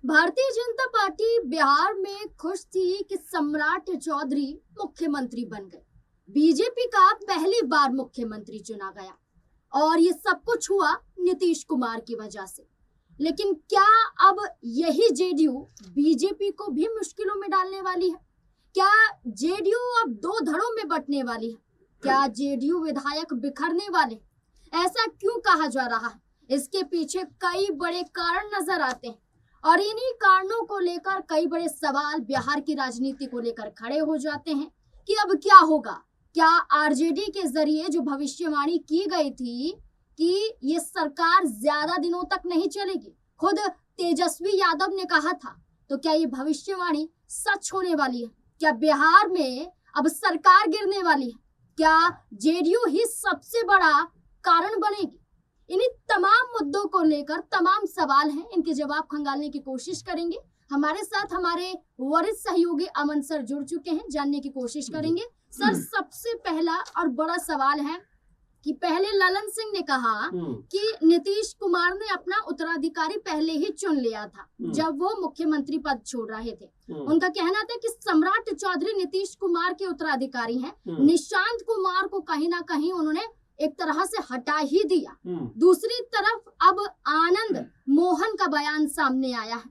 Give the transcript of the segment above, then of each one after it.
Bharatiya Janata party Bihar में खुश थी कि सम्राट चौधरी मुख्यमंत्री बन गए। बीजेपी का पहली बार मुख्यमंत्री चुना गया और ये सब कुछ हुआ नीतीश कुमार की वजह से। लेकिन क्या अब यही जेडीयू बीजेपी को भी मुश्किलों में डालने वाली है? क्या जेडीयू अब दो धड़ों में बंटने वाली है? क्या जेडीयू विधायक बिखरने वाले? ऐसा क्यों कहा जा रहा है? इसके पीछे कई बड़े कारण नजर आते हैं और इन्हीं कारणों को लेकर कई बड़े सवाल बिहार की राजनीति को लेकर खड़े हो जाते हैं कि अब क्या होगा। क्या आरजेडी के जरिए जो भविष्यवाणी की गई थी कि ये सरकार ज्यादा दिनों तक नहीं चलेगी, खुद तेजस्वी यादव ने कहा था, तो क्या ये भविष्यवाणी सच होने वाली है? क्या बिहार में अब सरकार गिरने वाली है? क्या जेडीयू ही सबसे बड़ा कारण बनेगी? इन्हीं तमाम मुद्दों को लेकर तमाम सवाल हैं, इनके जवाब खंगालने की कोशिश करेंगे। हमारे साथ हमारे वरिष्ठ सहयोगी अमन सर जुड़ चुके हैं, जानने की कोशिश करेंगे। सर, सबसे पहला और बड़ा सवाल है कि पहले ललन सिंह ने कहा कि नीतीश कुमार ने अपना उत्तराधिकारी पहले ही चुन लिया था जब वो मुख्यमंत्री पद छोड़ रहे थे। उनका कहना था कि सम्राट चौधरी नीतीश कुमार के उत्तराधिकारी हैं। निशांत कुमार को कहीं ना कहीं उन्होंने एक तरह से हटा ही दिया। दूसरी तरफ अब आनंद मोहन का बयान सामने आया है।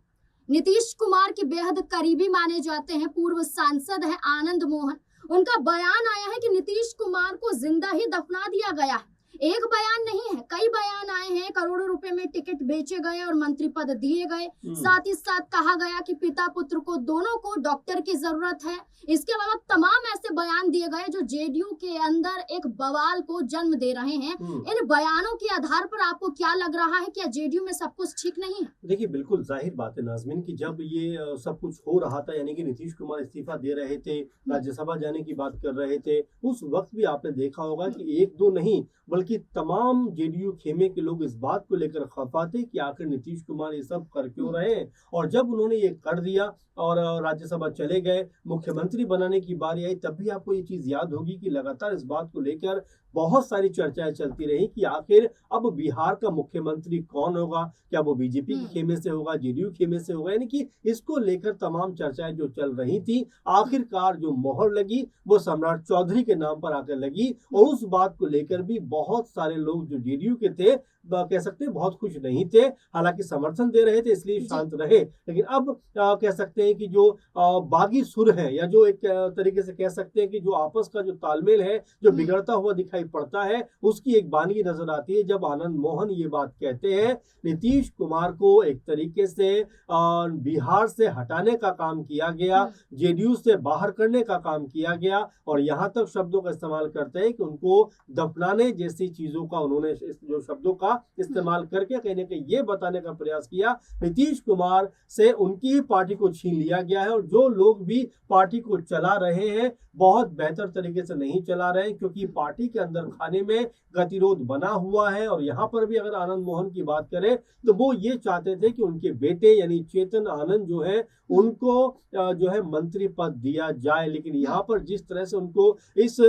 नीतीश कुमार के बेहद करीबी माने जाते हैं, पूर्व सांसद हैं आनंद मोहन। उनका बयान आया है कि नीतीश कुमार को जिंदा ही दफना दिया गया है। एक बयान नहीं है, कई बयान आए हैं। करोड़ों रुपए में टिकट बेचे गए और मंत्री पद दिए गए। साथ ही साथ कहा गया कि पिता पुत्र को दोनों को डॉक्टर की जरूरत है। इसके अलावा तमाम ऐसे बयान दिए गए जो जेडीयू के अंदर एक बवाल को जन्म दे रहे हैं। इन बयानों के आधार पर आपको क्या लग रहा है, क्या जेडीयू में सब कुछ ठीक नहीं है? देखिए, बिल्कुल जाहिर बात है नाज़मीन कि जब ये सब कुछ हो रहा था, यानी कि नीतीश कुमार इस्तीफा दे रहे थे, राज्यसभा जाने की बात कर रहे थे, उस वक्त भी आपने देखा होगा कि एक दो नहीं बल्कि तमाम जेडीयू खेमे के लोग इस बात को लेकर खफा थे कि आखिर नीतीश कुमार ये सब कर क्यों रहे हैं। और जब उन्होंने ये कर दिया और राज्यसभा चले गए, मुख्यमंत्री बनाने की बारी आई, तब भी आपको ये चीज याद होगी कि लगातार इस बात को लेकर बहुत सारी चर्चाएं चलती रही कि आखिर अब बिहार का मुख्यमंत्री कौन होगा, क्या वो बीजेपी के खेमे से होगा, जेडीयू खेमे से होगा, यानी कि इसको लेकर तमाम चर्चाएं जो चल रही थी, आखिरकार जो मोहर लगी वो सम्राट चौधरी के नाम पर आकर लगी। और उस बात को लेकर भी बहुत सारे लोग जो जेडीयू के थे, कह सकते हैं बहुत खुश नहीं थे। हालांकि समर्थन दे रहे थे इसलिए शांत रहे, लेकिन अब कह सकते हैं कि जो बागी सुर है, या जो एक तरीके से कह सकते हैं कि जो आपस का जो तालमेल है जो बिगड़ता हुआ दिखाई पड़ता है, उसकी एक बानगी नजर आती है जब आनंद मोहन ये बात कहते हैं नीतीश कुमार को एक तरीके से बिहार से हटाने का काम किया गया, जेडीयू से बाहर करने का काम किया गया, और यहाँ तक शब्दों का इस्तेमाल करते हैं कि उनको दफनाने जैसी चीजों का उन्होंने जो शब्दों का इस्तेमाल करके कहीं ना कहीं ये बताने का प्रयास किया नीतीश कुमार से उनकी ही पार्टी को छीन लिया गया है। और जो लोग भी पार्टी को चला रहे हैं बहुत बेहतर तरीके से नहीं चला रहे हैं, क्योंकि पार्टी के अंदर खाने में गतिरोध बना हुआ है। और यहाँ पर भी अगर आनंद मोहन की बात करें तो वो ये चाहते थे कि उनके बेटे यानी चेतन आनंद जो है उनको जो है मंत्री पद दिया जाए, लेकिन यहाँ पर जिस तरह से उनको इस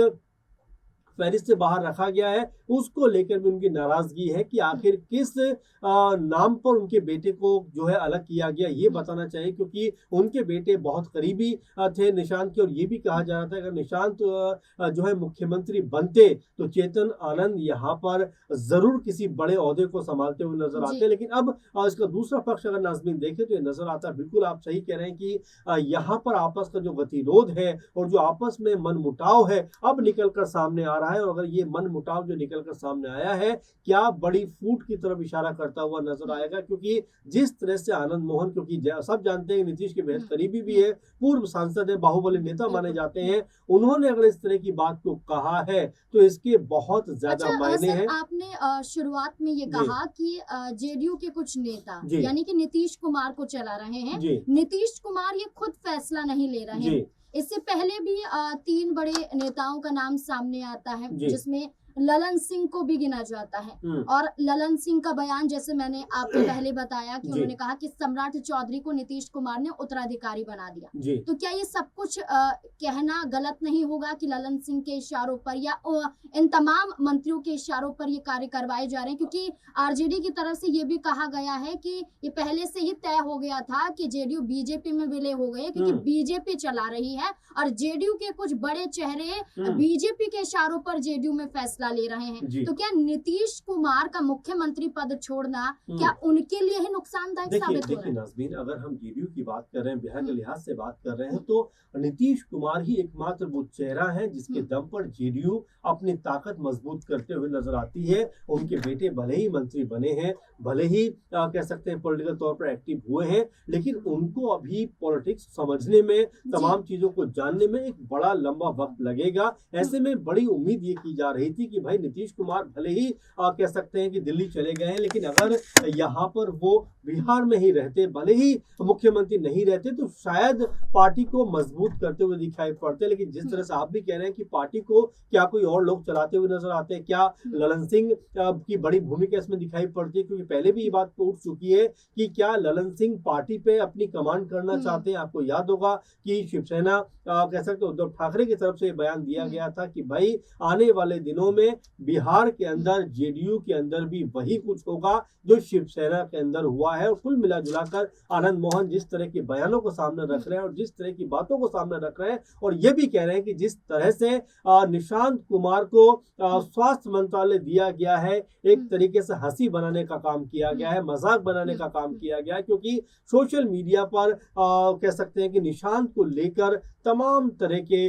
फहरिस्त से बाहर रखा गया है उसको लेकर भी उनकी नाराजगी है कि आखिर किस नाम पर उनके बेटे को जो है अलग किया गया, ये बताना चाहिए, क्योंकि उनके बेटे बहुत करीबी थे निशांत के। और ये भी कहा जा रहा था अगर निशांत जो है मुख्यमंत्री बनते तो चेतन आनंद यहाँ पर जरूर किसी बड़े ओहदे को संभालते हुए नजर आते। लेकिन अब इसका दूसरा पक्ष अगर नाज़मीन देखे तो ये नजर आता है, बिल्कुल आप सही कह रहे हैं कि यहाँ पर आपस का जो गतिरोध है और जो आपस में मनमुटाव है अब निकल कर सामने आ रहा है। और अगर ये मनमुटाव जो निकल कर सामने आया है क्या बड़ी फूट की तरफ इशारा करता हुआ नजर आएगा, क्योंकि जिस तरह से आनंद मोहन, क्योंकि सब जानते हैं नीतीश के बेहद करीबी भी है, पूर्व सांसद है, बाहुबली नेता माने जाते हैं, उन्होंने अगर इस तरह की बात को कहा है तो इसके बहुत ज्यादा मायने हैं। आपने शुरुआत में ये कहा कि जेडीयू के कुछ नेता यानी कि नीतीश कुमार को चला रहे हैं, नीतीश कुमार ये खुद फैसला नहीं ले रहे हैं। इससे पहले भी 3 बड़े नेताओं का नाम सामने आता है, जिसमें ललन सिंह को भी गिना जाता है। और ललन सिंह का बयान, जैसे मैंने आपको पहले बताया कि उन्होंने कहा कि सम्राट चौधरी को नीतीश कुमार ने उत्तराधिकारी बना दिया। तो क्या ये सब कुछ कहना गलत नहीं होगा कि ललन सिंह के इशारों पर या इन तमाम मंत्रियों के इशारों पर ये कार्य करवाए जा रहे हैं? क्योंकि आरजेडी की तरफ से ये भी कहा गया है कि ये पहले से ही तय हो गया था कि जेडीयू बीजेपी में विलय हो गए, क्योंकि बीजेपी चला रही है और जेडीयू के कुछ बड़े चेहरे बीजेपी के इशारों पर जेडीयू में फैसला ले रहे हैं। तो क्या नीतीश कुमार का मुख्यमंत्री पद छोड़ना क्या उनके लिए ही नुकसानदायक साबित हो रहा है? देखिए नाज़मीन, अगर हम जेडीयू की बात कर रहे हैं, बिहार के लिहाज से बात कर रहे हैं, तो नीतीश कुमार ही एकमात्र वो चेहरा है जिसके दम पर जेडीयू अपनी ताकत मजबूत करते हुए नजर आती है। उनके बेटे भले ही मंत्री बने हैं, भले ही कह सकते हैं पॉलिटिकल तौर पर एक्टिव हुए हैं, लेकिन उनको अभी पॉलिटिक्स समझने में, तमाम चीजों को जानने में एक बड़ा लंबा वक्त लगेगा। ऐसे में बड़ी उम्मीद ये की जा रही थी कि भाई नीतीश कुमार भले ही कह सकते हैं कि दिल्ली चले गए हैं, लेकिन अगर यहाँ पर वो बिहार में ही रहते, भले ही मुख्यमंत्री नहीं रहते, तो शायद पार्टी को मजबूत करते हुए दिखाई पड़ते। लेकिन जिस तरह से आप भी कह रहे हैं कि पार्टी को क्या कोई और लोग चलाते हुए नजर आते हैं, क्या ललन सिंह की बड़ी भूमिका इसमें दिखाई पड़ती है? क्योंकि पहले भी ये बात उठ चुकी है कि क्या ललन सिंह पार्टी पे अपनी कमांड करना चाहते हैं। आपको याद होगा कि शिवसेना कह सकते उद्धव ठाकरे की तरफ से बयान दिया गया था कि भाई आने वाले दिनों में बिहार के अंदर, जेडीयू के अंदर भी वही कुछ होगा जो शिवसेना के अंदर हुआ है। और कुल मिला जुलाकर आनंद मोहन जिस तरह के बयानों को सामने रख रहे हैं और जिस तरह की बातों को सामने रख रहे हैं, और ये भी कह रहे हैं कि जिस तरह से निशांत कुमार को स्वास्थ्य मंत्रालय दिया गया है, एक तरीके से हंसी बनाने का काम किया गया है, मजाक बनाने का काम किया गया है, क्योंकि सोशल मीडिया पर कह सकते हैं कि निशांत को लेकर तमाम तरह के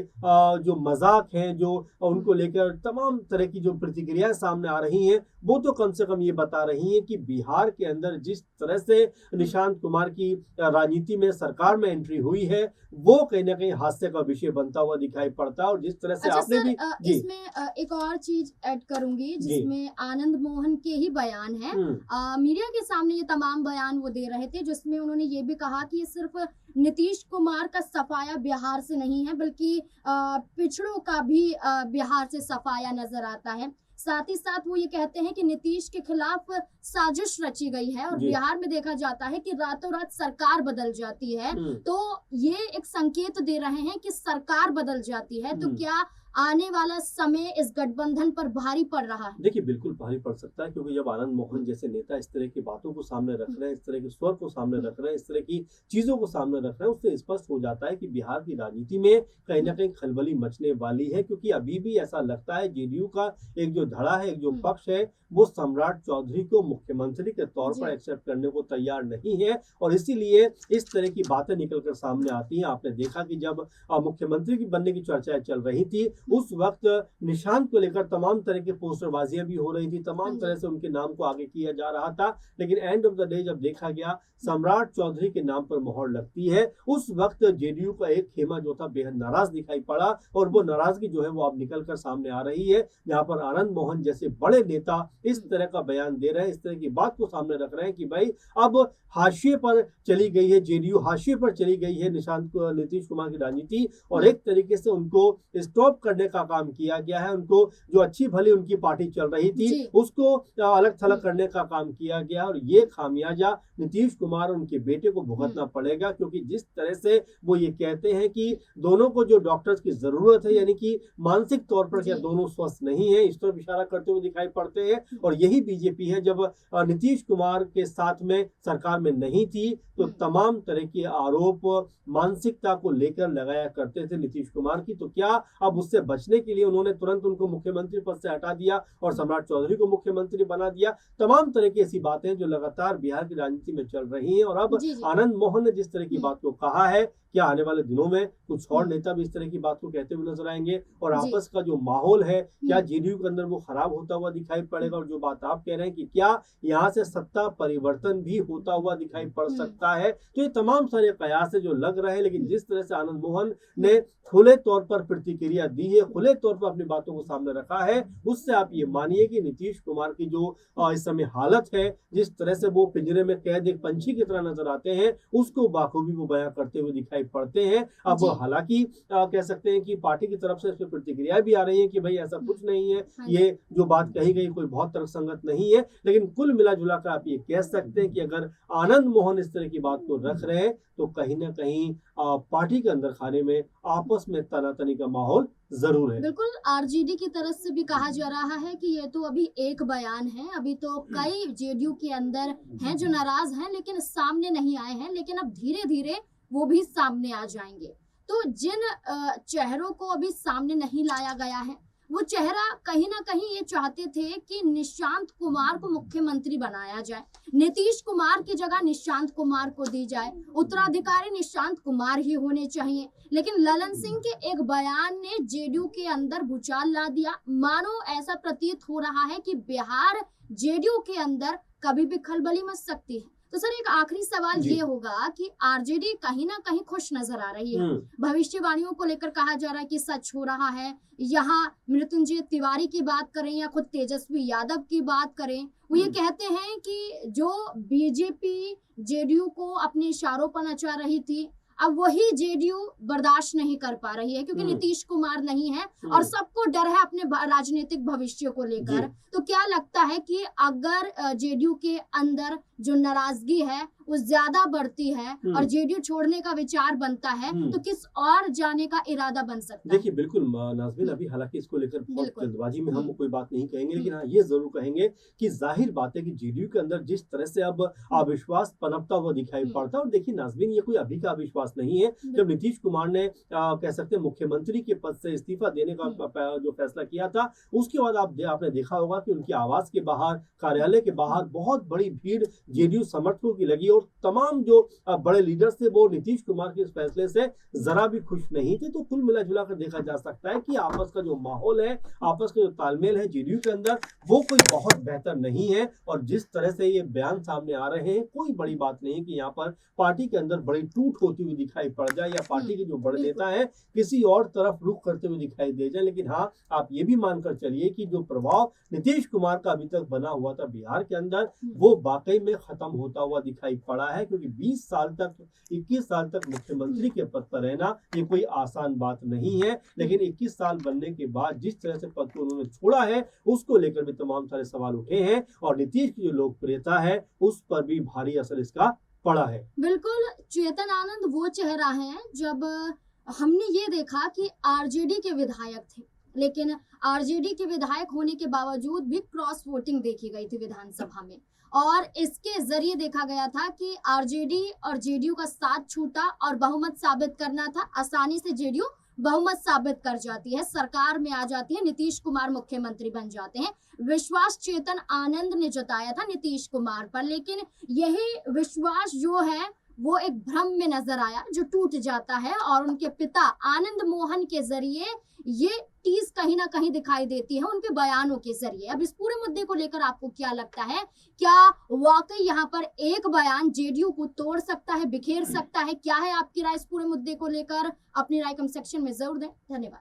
जो मजाक हैं, जो उनको लेकर तमाम तरह की जो प्रतिक्रियाएं सामने आ रही हैं, वो तो कम से कम ये बता रही हैं कि बिहार के अंदर जिस तरह से निशांत कुमार की राजनीति में, सरकार में एंट्री हुई है, वो कहीं ना कहीं हास्य का विषय बनता हुआ दिखाई पड़ता है। और जिस तरह से आपने भी इसमें एक और चीज ऐड करूंगी, जिसमें आनंद मोहन के ही बयान है। मीडिया के सामने ये तमाम बयान वो दे रहे थे, जिसमें उन्होंने ये भी कहा कि ये सिर्फ नीतीश कुमार का सफाया बिहार से नहीं है, बल्कि पिछड़ों का भी बिहार से सफाया नजर आता है। साथ ही साथ वो ये कहते हैं कि नीतीश के खिलाफ साजिश रची गई है और बिहार में देखा जाता है कि रातों रात सरकार बदल जाती है। तो ये एक संकेत दे रहे हैं कि सरकार बदल जाती है, तो क्या आने वाला समय इस गठबंधन पर भारी पड़ रहा है? देखिए बिल्कुल भारी पड़ सकता है, क्योंकि जब आनंद मोहन जैसे नेता इस तरह की बातों को सामने रख रहे हैं, इस तरह के स्वर को सामने रख रहे हैं, इस तरह की चीजों को सामने रख रहे हैं, उससे स्पष्ट हो जाता है कि बिहार की राजनीति में कहीं ना कहीं खलबली मचने वाली है। क्योंकि अभी भी ऐसा लगता है जेडीयू का एक जो धड़ा है, एक जो पक्ष है, वो सम्राट चौधरी को मुख्यमंत्री के तौर पर एक्सेप्ट करने को तैयार नहीं है। और इसीलिए इस तरह की बातें निकलकर सामने आती हैं। आपने देखा कि जब मुख्यमंत्री की बनने की चर्चाएं चल रही थी, उस वक्त निशांत को लेकर तमाम तरह की पोस्टरबाजियां भी हो रही थी, तमाम तरह से उनके नाम को आगे किया जा रहा था। लेकिन एंड ऑफ द डे जब देखा गया सम्राट चौधरी के नाम पर मोहर लगती है, उस वक्त जेडीयू का एक खेमा जो था बेहद नाराज दिखाई पड़ा। और वो नाराजगी जो है वो अब निकल कर सामने आ रही है, जहां पर आनंद मोहन जैसे बड़े नेता इस तरह का बयान दे रहे हैं, इस तरह की बात को सामने रख रहे हैं कि भाई अब हाशिए पर चली गई है जेडीयू, हाशिए पर चली गई है नीतीश कुमार की राजनीति, और एक तरीके से उनको स्टॉप करने का काम किया गया है। उनको जो अच्छी भली उनकी पार्टी चल रही थी, उसको अलग थलग करने का काम किया गया। और ये खामियाजा नीतीश कुमार, उनके बेटे को भुगतना पड़ेगा, क्योंकि जिस तरह से वो ये कहते हैं कि दोनों को जो डॉक्टर्स की जरूरत है, यानी कि मानसिक तौर पर क्या दोनों स्वस्थ नहीं है, इस तरफ इशारा करते हुए दिखाई पड़ते हैं। और यही बीजेपी है, जब नीतीश कुमार के साथ में सरकार में नहीं थी, तो तमाम तरह के आरोप मानसिकता को लेकर लगाया करते थे नीतीश कुमार की। तो क्या अब उससे बचने के लिए उन्होंने तुरंत उनको मुख्यमंत्री पद से हटा दिया और सम्राट चौधरी को मुख्यमंत्री बना दिया? तमाम तरह की ऐसी बातें जो लगातार बिहार की राजनीति में चल रही हैं। और अब आनंद मोहन ने जिस तरह की बात को कहा है, क्या आने वाले दिनों में कुछ और नेता भी इस तरह की बात को कहते हुए नजर आएंगे? और आपस का जो माहौल है, क्या जेडीयू के अंदर वो खराब होता हुआ दिखाई पड़ेगा? और जो बात आप कह रहे हैं कि क्या यहाँ से सत्ता परिवर्तन भी होता हुआ दिखाई पड़ सकता है, तो ये तमाम सारे कयास है जो लग रहे हैं। लेकिन जिस तरह से आनंद मोहन ने खुले तौर पर प्रतिक्रिया दी है, खुले तौर पर अपनी बातों को सामने रखा है, उससे आप ये मानिए कि नीतीश कुमार की जो इस समय हालत है, जिस तरह से वो पिंजरे में कैद एक पंछी की तरह नजर आते हैं, उसको बाखूबी वो बयां करते हुए दिखाई दिखाई पड़ते हैं। अब जी। हालांकि कह सकते हैं कि पार्टी की तरफ से इस पे प्रतिक्रिया भी आ रही है कि भाई ऐसा कुछ नहीं है, हाँ ये जो बात कही गई कोई बहुत तर्कसंगत नहीं है। लेकिन कुल मिला जुला कर आप ये कह सकते हैं कि अगर आनंद मोहन इस तरह की बात को रख रहे हैं तो कहीं ना कहीं पार्टी के अंदर खाने में आपस में तनातनी का माहौल जरूर है। बिल्कुल, आरजेडी की तरफ से भी कहा जा रहा है कि ये तो अभी एक बयान है, अभी तो कई जेडीयू के अंदर हैं जो नाराज हैं लेकिन सामने नहीं आए हैं, लेकिन अब धीरे धीरे वो भी सामने आ जाएंगे। तो जिन चेहरों को अभी सामने नहीं लाया गया है, वो चेहरा कहीं ना कहीं ये चाहते थे कि निशांत कुमार को मुख्यमंत्री बनाया जाए, नीतीश कुमार की जगह निशांत कुमार को दी जाए, उत्तराधिकारी निशांत कुमार ही होने चाहिए। लेकिन ललन सिंह के एक बयान ने जेडीयू के अंदर भूचाल ला दिया। मानो ऐसा प्रतीत हो रहा है कि बिहार जेडीयू के अंदर कभी भी खलबली मच सकती है। तो सर, एक आखिरी सवाल जी। ये होगा कि आरजेडी कहीं ना कहीं खुश नजर आ रही है, भविष्यवाणियों को लेकर कहा जा रहा है कि सच हो रहा है। यहाँ मृत्युंजय तिवारी की बात करें या खुद तेजस्वी यादव की बात करें, वो ये कहते हैं कि जो बीजेपी जेडीयू को अपने इशारों पर नचा रही थी, अब वही जेडीयू बर्दाश्त नहीं कर पा रही है क्योंकि नीतीश कुमार नहीं है और सबको डर है अपने राजनीतिक भविष्य को लेकर। तो क्या लगता है कि अगर जेडीयू के अंदर जो नाराजगी है वो ज्यादा बढ़ती है और जेडीयू छोड़ने का विचार बनता है, तो किस और जाने का इरादा बन सकता है? देखिए बिल्कुल नाज़मीन, अभी हालांकि इसको लेकर बहुत बिल्कुल। जल्दबाजी में हम कोई बात नहीं कहेंगे, लेकिन हाँ ये जरूर कहेंगे कि जाहिर बात है कि जेडीयू के अंदर जिस तरह से अब अविश्वास पनपता हुआ दिखाई पड़ता है। और देखिए नाज़मीन, ये कोई अभी का अविश्वास नहीं है। जब नीतीश कुमार ने कह सकते हैं मुख्यमंत्री के पद से इस्तीफा देने का जो फैसला किया था, उसके बाद आपने देखा होगा कि उनके आवास के बाहर, कार्यालय के बाहर बहुत बड़ी भीड़ जेडीयू समर्थकों की लगी और तमाम जो बड़े लीडर्स थे वो नीतीश कुमार के इस फैसले से जरा भी खुश नहीं थे। तो कुल मिला जुला कर देखा जा सकता है कि आपस का जो माहौल है, आपस का जो तालमेल है जेडीयू के अंदर, वो कोई बहुत बेहतर नहीं है। और जिस तरह से ये बयान सामने आ रहे हैं, कोई बड़ी बात नहीं है कि यहाँ पर पार्टी के अंदर बड़ी टूट होती हुई दिखाई पड़ जाए या पार्टी के जो बड़े नेता हैं किसी और तरफ रुख करते हुए दिखाई दे जाए। लेकिन हाँ, आप ये भी मानकर चलिए कि जो प्रभाव नीतीश कुमार का अभी तक बना हुआ था बिहार के अंदर, वो वाकई में खत्म होता हुआ दिखाई पड़ा है। क्योंकि 20 साल तक, 21 साल तक मुख्यमंत्री के पद पर रहना ये कोई आसान बात नहीं है। लेकिन 21 साल बनने के बाद जिस तरह से पद को उन्होंने छोड़ा है, उसको लेकर भी तमाम सारे सवाल उठे हैं और नीतीश की जो लोकप्रियता है उस पर भी भारी असर इसका पड़ा है। बिल्कुल, चेतन आनंद वो चेहरा है जब हमने ये देखा कि आरजेडी के विधायक थे, लेकिन आरजेडी के विधायक होने के बावजूद भी क्रॉस वोटिंग देखी गई थी विधानसभा में, और इसके जरिए देखा गया था कि आरजेडी और जेडीयू का साथ छूटा और बहुमत साबित करना था। आसानी से जेडीयू बहुमत साबित कर जाती है, सरकार में आ जाती है, नीतीश कुमार मुख्यमंत्री बन जाते हैं। विश्वास चेतन आनंद ने जताया था नीतीश कुमार पर, लेकिन यही विश्वास जो है वो एक भ्रम में नजर आया जो टूट जाता है और उनके पिता आनंद मोहन के जरिए ये टीज कहीं ना कहीं दिखाई देती है उनके बयानों के जरिए। अब इस पूरे मुद्दे को लेकर आपको क्या लगता है? क्या वाकई यहाँ पर एक बयान जेडीयू को तोड़ सकता है, बिखेर सकता है? क्या है आपकी राय इस पूरे मुद्दे को लेकर? अपनी राय कमेंट सेक्शन में जरूर दें। धन्यवाद।